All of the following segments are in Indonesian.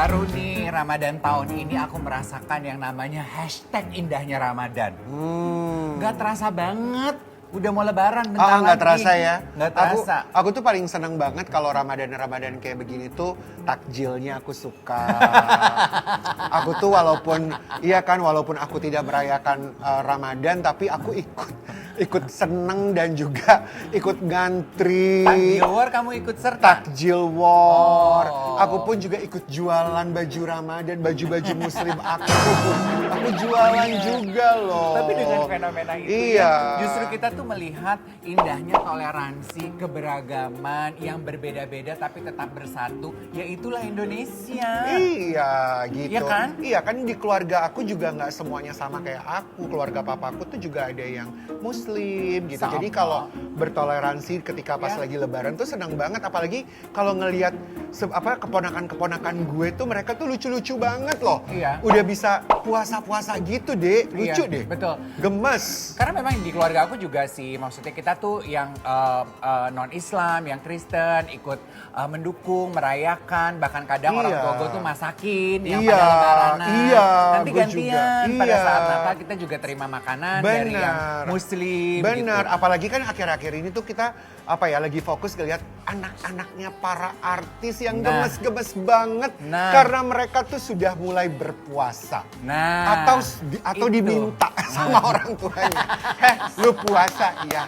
Baru nih Ramadan tahun ini aku merasakan yang namanya hashtag indahnya Ramadan. Nggak terasa banget. Udah mau lebaran bentar lagi. Nggak terasa ya? Nggak terasa. Aku tuh paling seneng banget kalau Ramadan kayak begini tuh takjilnya aku suka. Aku tuh walaupun aku tidak merayakan Ramadan tapi aku ikut seneng dan juga ikut ngantri. Takjil war kamu ikut serta? Takjil war. Oh. Aku pun juga ikut jualan baju Ramadan, baju-baju muslim aku. Aku jualan juga loh. Tapi dengan fenomena itu iya. justru kita tuh melihat indahnya toleransi, keberagaman yang berbeda-beda tapi tetap bersatu. Ya itulah Indonesia. Iya gitu. Iya kan? Iya kan di keluarga aku juga nggak semuanya sama kayak aku. Keluarga papaku tuh juga ada yang Muslim gitu. Sama. Jadi kalau bertoleransi ketika pas Ya. lagi Lebaran tuh senang banget. Apalagi kalau ngelihat keponakan-keponakan gue tuh mereka tuh lucu-lucu banget loh. Iya. Udah bisa puasa-puasa gitu deh. Lucu Iya, deh. betul. Gemes. Karena memang di keluarga aku juga sih, maksudnya kita tuh yang non-Islam, yang Kristen, ikut mendukung, merayakan, bahkan kadang orang Iya. tua gue tuh masakin yang Iya, pada lebaranan. iya, Nanti gue gantian, juga. pada Iya. saat Natal kita juga terima makanan dari yang Benar. Muslim Benar, gitu. apalagi kan akhir-akhir ini tuh kita lagi fokus ngeliat anak-anaknya para artis yang Nah. gemes-gemes banget Nah. karena mereka tuh sudah mulai berpuasa. Nah, Atau itu. diminta sama orang tuanya. Lu puasa ya.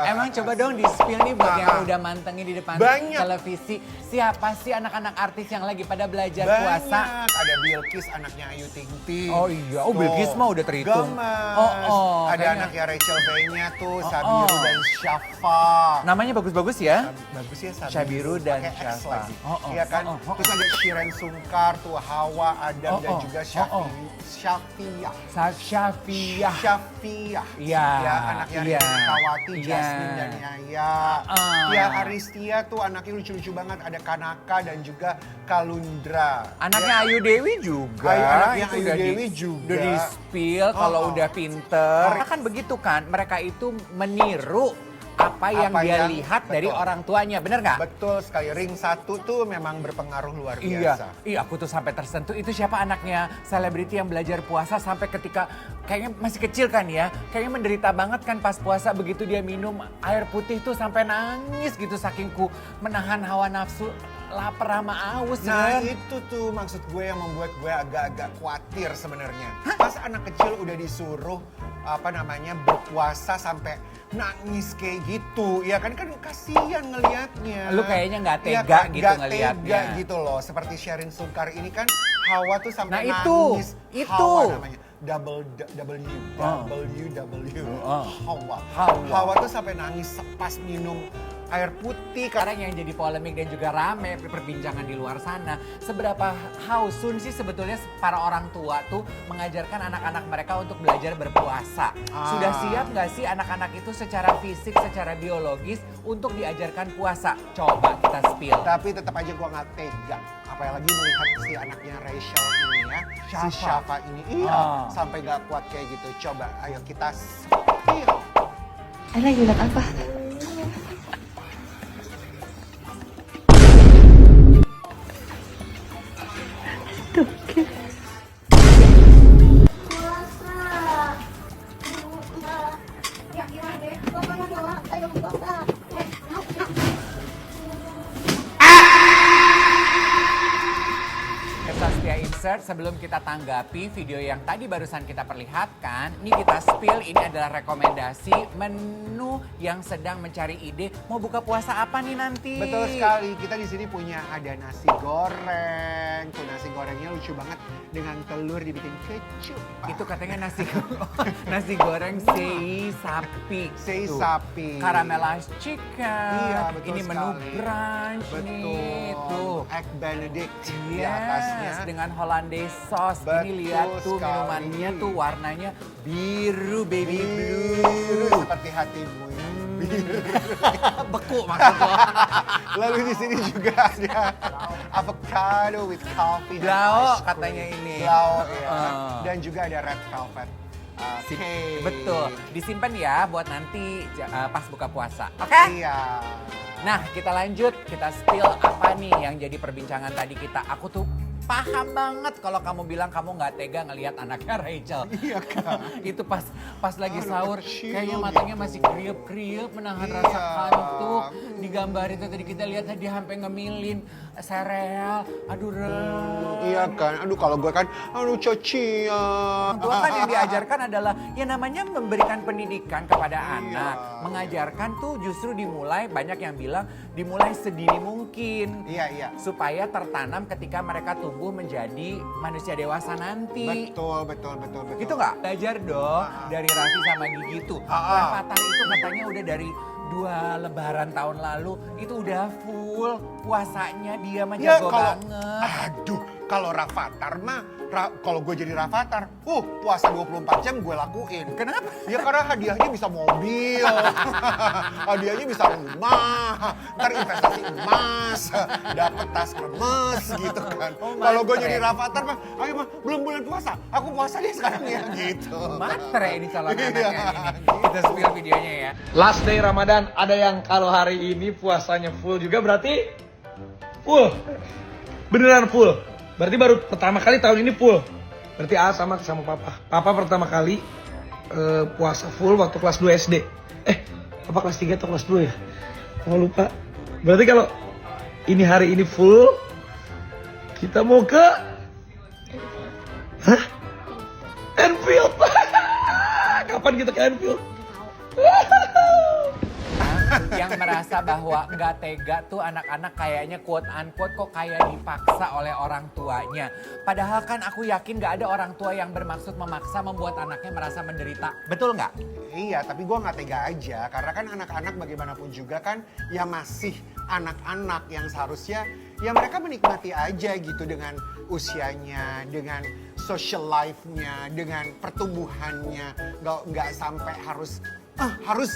Emang coba dong di spill nih buat yang udah mantengin di depan Banyak. televisi. Siapa sih anak-anak artis yang lagi pada belajar Banyak. puasa? Ada Bilqis anaknya Ayu Ting Ting. Oh iya, oh Tuh. Bilqis mah udah terhitung. Gemes. Ada kayaknya. anaknya Rachel Bay-nya tuh, Sabiru dan Syafa. Namanya bagus-bagus ya. Bagus ya Syabiru dan pakai X Syafa. lagi. Oh, oh, Iya kan? oh, oh, Terus ada Shiren Sungkar tuh, Hawa, Adam Oh, dan oh, juga oh, oh. Syafiyah. Syafiyah. Syafiyah. Iya, Ya, anaknya iya. Rina Kawati, Iya. Jasmine dan Yaya. Tia Aristia tuh anaknya lucu-lucu banget. Ada Kanaka dan juga Kalundra. Anaknya Ayu Dewi juga. Anaknya Itu Ayu udah Dewi juga. Udah di spill kalau Oh, oh. udah pinter. Karena kan begitu kan, mereka itu meniru apa yang Apa dia yang- lihat dari betul. orang tuanya, bener nggak? Betul sekali. Ring 1 tuh memang berpengaruh luar Iya, biasa. iya aku tuh sampai tersentuh. Itu siapa anaknya selebriti yang belajar puasa sampai ketika kayaknya masih kecil kan ya, kayaknya menderita banget kan pas puasa, begitu dia minum air putih tuh sampai nangis gitu saking ku menahan hawa nafsu, lapar sama aus. Nah Ren. itu tuh maksud gue yang membuat gue agak-agak khawatir sebenarnya. Pas anak kecil udah disuruh berpuasa sampai nangis kayak gitu, ya kan kasihan ngelihatnya. Lu kayaknya nggak Iya tega kan, gitu nggak ngelihatnya. tega gitu loh. Seperti Sherin Sungkar ini kan Hawa tuh sampai Nah, itu, nangis. itu. Hawa namanya. W Oh. Oh. Hawa. Hawa. Hawa tuh sampai nangis pas minum air putih karena Sekarang yang jadi polemik dan juga rame perbincangan di luar sana, seberapa hausun sih sebetulnya para orang tua tuh mengajarkan anak-anak mereka untuk belajar berpuasa? Sudah siap nggak sih anak-anak itu secara fisik, secara biologis untuk diajarkan puasa? Coba kita spill. Tapi tetap aja gua nggak tega. Apalagi melihat si anaknya Rachel ini ya, si Syafa ini. Iya, sampai nggak kuat kayak gitu. Coba, ayo kita spill. Lagi lihat apa? Setia insert sebelum kita tanggapi video yang tadi barusan kita perlihatkan, ini kita spill, ini adalah rekomendasi menu yang sedang mencari ide mau buka puasa apa nih nanti. Betul sekali, kita di sini punya ada nasi goreng. Tuh nasi gorengnya lucu banget dengan telur dibikin kecup. Itu katanya nasi goreng sei sapi. Sei Tuh. sapi. Caramelized chicken. Iya, betul ini menu sekali. brunch nih. Betul. Tuh. Egg Benedict di Yes, atasnya. dengan Hollandaise sauce. Ini Betul lihat tuh sekali. minumannya tuh warnanya biru, baby Biru blue. seperti hatimu ya. Beku maksudnya. Lalu di sini juga ada avocado with coffee. and Blau ice cream. katanya ini. Blau ya. Dan juga ada red velvet cake. Betul. Disimpan ya buat nanti pas buka puasa. Oke? Iya. Nah, kita lanjut. Kita spill apa nih yang jadi perbincangan tadi kita. Aku tuh paham banget kalau kamu bilang kamu nggak tega ngelihat anaknya Rachel. Iya kan. Itu pas lagi Aduh, sahur, kecil kayaknya gitu. matanya masih kriuk-kriuk menahan Iya. rasa kantuk. Di gambar itu tadi kita lihat dia sampai ngemilin sereal. Aduh, Iya kan, aduh kalau gue kan, aduh Cocia. Orang tua kan yang diajarkan adalah ya namanya memberikan pendidikan kepada anak. Mengajarkan tuh justru dimulai, banyak yang bilang dimulai sedini mungkin. Iya. Supaya tertanam ketika mereka tumbuh menjadi manusia dewasa nanti. Betul. Gitu nggak? Belajar dong dari Raffi sama Gigi tuh. Rafathar itu katanya udah dari 2 lebaran tahun lalu itu udah full puasanya, dia mah Ya jago banget. aduh, kalau Rafathar mah, kalau gue jadi Rafathar, puasa 24 jam gue lakuin. Kenapa? Ya karena hadiahnya bisa mobil, hadiahnya bisa rumah, ntar investasi emas, dapet tas kremes gitu kan. Oh, Kalau gue matre. jadi Rafathar mah, ayo mah belum bulan puasa, aku puasa deh sekarang ya gitu. Matre ini calon Iya, anaknya ini. Kita spill videonya ya. Last day Ramadan, ada yang kalau hari ini puasanya full juga berarti full. Beneran full. Berarti baru pertama kali tahun ini full. Berarti sama papa. Papa pertama kali puasa full waktu kelas 2 SD. Apa kelas 3 atau kelas 2 ya? Oh lupa. Berarti kalau ini hari ini full, kita mau ke Enfield. Kapan kita ke Enfield? Yang merasa bahwa nggak tega tuh anak-anak kayaknya quote unquote kok kayak dipaksa oleh orang tuanya. Padahal kan aku yakin nggak ada orang tua yang bermaksud memaksa membuat anaknya merasa menderita. Betul nggak? Iya, tapi gue nggak tega aja. Karena kan anak-anak bagaimanapun juga kan ya masih anak-anak yang seharusnya ya mereka menikmati aja gitu dengan usianya, dengan social life-nya, dengan pertumbuhannya. Nggak sampai harus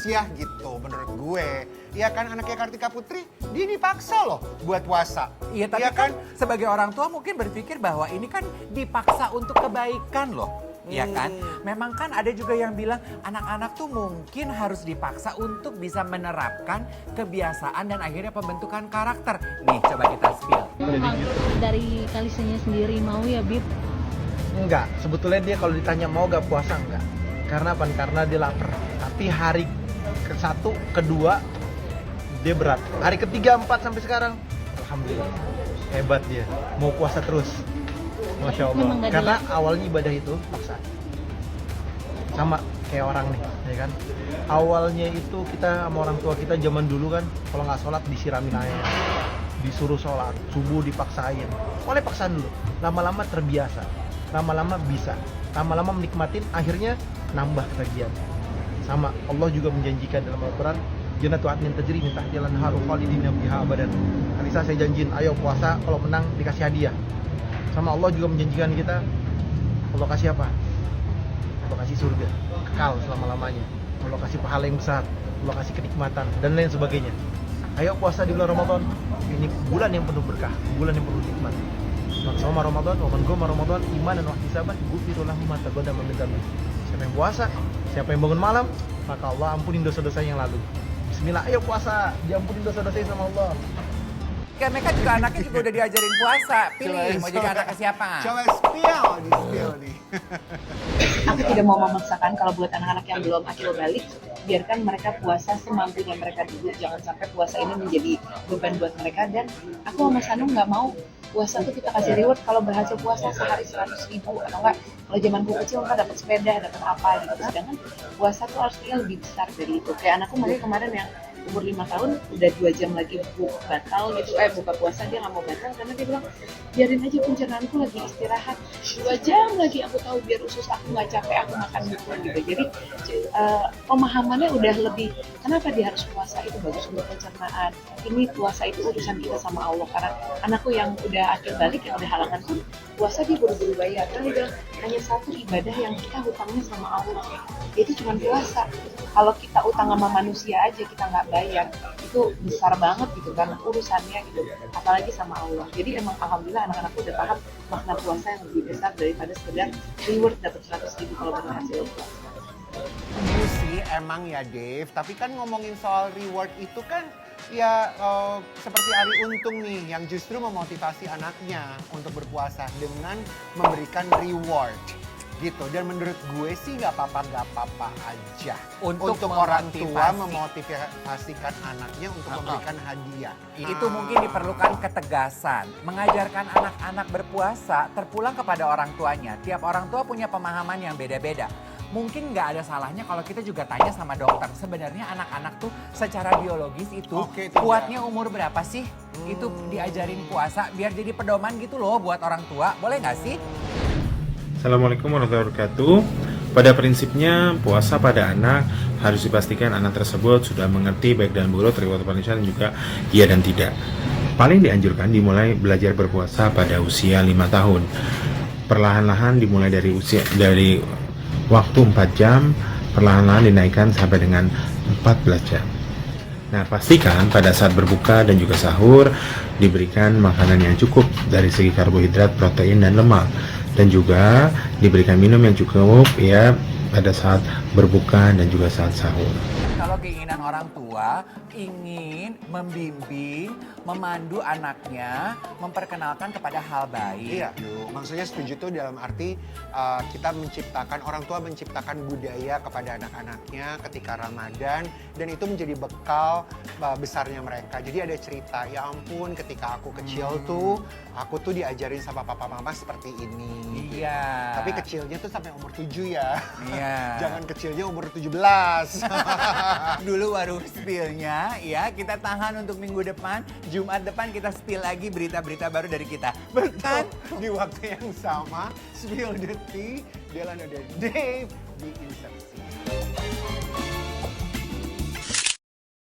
ya gitu menurut gue. Ya kan anaknya Kartika Putri, dia dipaksa loh buat puasa. Iya tapi Iya kan sebagai orang tua mungkin berpikir bahwa ini kan dipaksa untuk kebaikan loh. Iya kan? Memang kan ada juga yang bilang anak-anak tuh mungkin harus dipaksa untuk bisa menerapkan kebiasaan dan akhirnya pembentukan karakter. Nih coba kita spill. Memang dari Kalisanya sendiri mau ya Bib? Enggak, sebetulnya dia kalau ditanya mau gak puasa enggak. Karena apa? Karena dia lapar. Tapi hari ke-1, ke-2 dia berat. Hari ke-3, 4 sampai sekarang alhamdulillah hebat dia. Mau puasa terus. Masya Allah. Memang gak Karena awalnya ibadah itu paksaan. Sama kayak orang nih, ya kan? Awalnya itu kita sama orang tua kita zaman dulu kan kalau nggak sholat disiramin air. Disuruh sholat, subuh dipaksain. Oleh paksaan dulu. Lama-lama terbiasa. Lama-lama bisa. Lama-lama menikmatin, akhirnya nambah ketagihan. Sama Allah juga menjanjikan dalam Al-Quran, jannatu adnin tajri min tahtiha al-anharu khalidina fiha abadan. Anissa saya janjiin, ayo puasa kalau menang dikasih hadiah. Sama Allah juga menjanjikan kita, Allah kasih apa? Allah kasih surga, kekal selama-lamanya. Allah kasih pahala yang besar, Allah kasih kenikmatan dan lain sebagainya. Ayo puasa di bulan Ramadan. Ini bulan yang penuh berkah, bulan yang penuh nikmat. Man shoma Ramadan wa man qama Ramadan imanan wa ihtisaban ghufira lahu ma taqaddama min dzambi. Siapa yang puasa, siapa yang bangun malam, maka Allah ampunin dosa-dosa yang lalu. Bismillah, ayo puasa, diampunin dosa-dosa sama Allah. Kan mereka juga anaknya juga udah diajarin puasa. Pilih mau jadi anaknya siapa? Coba spill nih. Aku tidak mau memaksakan kalau buat anak-anak yang belum akil balik, biarkan mereka puasa semampunya mereka dulu. Jangan sampai puasa ini menjadi beban buat mereka. Dan aku sama Sanu nggak mau puasa tuh kita kasih reward kalau berhasil puasa sehari 100.000 atau enggak kalau zamanku kecil enggak dapat sepeda, dapat apa gitu. Sedangkan puasa tuh harusnya lebih besar dari itu. Kayak anakku kemarin yang umur 5 tahun udah 2 jam lagi buka puasa, dia nggak mau batal karena dia bilang biarin aja pencernaanku lagi istirahat 2 jam lagi, aku tahu biar usus aku nggak capek, aku makan dulu gitu. Jadi pemahamannya udah lebih, kenapa dia harus puasa, itu bagus untuk pencernaan. Ini puasa itu urusan kita sama Allah. Karena anakku yang udah akhir balik, yang udah halangan pun puasa dia buru-buru bayar. Karena dia bilang hanya satu ibadah yang kita hutangnya sama Allah, itu cuma puasa. Kalau kita utang sama manusia aja kita nggak bayar, itu besar banget gitu kan urusannya gitu, apalagi sama Allah. Jadi emang alhamdulillah anak-anakku udah paham makna puasa yang lebih besar daripada sekedar reward dapat 100.000 kalau berhasil puasa. Iya sih emang ya Dave, tapi kan ngomongin soal reward itu kan Ya, seperti Ari Untung nih, yang justru memotivasi anaknya untuk berpuasa dengan memberikan reward gitu. Dan menurut gue sih nggak apa-apa aja. Untuk orang tua memotivasikan anaknya untuk memberikan hadiah. Itu mungkin diperlukan ketegasan. Mengajarkan anak-anak berpuasa terpulang kepada orang tuanya. Tiap orang tua punya pemahaman yang beda-beda. Mungkin nggak ada salahnya kalau kita juga tanya sama dokter. Sebenarnya anak-anak tuh secara biologis itu kuatnya umur berapa sih? Itu diajarin puasa biar jadi pedoman gitu loh buat orang tua. Boleh nggak sih? Assalamualaikum warahmatullahi wabarakatuh. Pada prinsipnya puasa pada anak harus dipastikan anak tersebut sudah mengerti baik dan buruk reward punishment juga iya dan tidak. Paling dianjurkan dimulai belajar berpuasa pada usia 5 tahun. Perlahan-lahan dimulai dari waktu 4 jam, perlahan-lahan dinaikkan sampai dengan 14 jam. Nah, pastikan pada saat berbuka dan juga sahur diberikan makanan yang cukup dari segi karbohidrat, protein, dan lemak. Dan juga diberikan minum yang cukup ya pada saat berbuka dan juga saat sahur. Kalau keinginan orang tua ingin membimbing, memandu anaknya, memperkenalkan kepada hal baik. Iya, maksudnya setuju tuh dalam arti kita menciptakan, orang tua menciptakan budaya kepada anak-anaknya ketika Ramadan dan itu menjadi bekal besarnya mereka. Jadi ada cerita, ya ampun ketika aku kecil tuh, aku tuh diajarin sama papa mama seperti ini. Iya. Tapi kecilnya tuh sampai umur 7 ya. Iya. Jangan kecilnya umur 17. Dulu baru spillnya ya, kita tahan untuk minggu depan. Jumat depan kita spill lagi berita-berita baru dari kita. Betul. Di waktu yang sama, Spill the Tea, Delano dan Dave di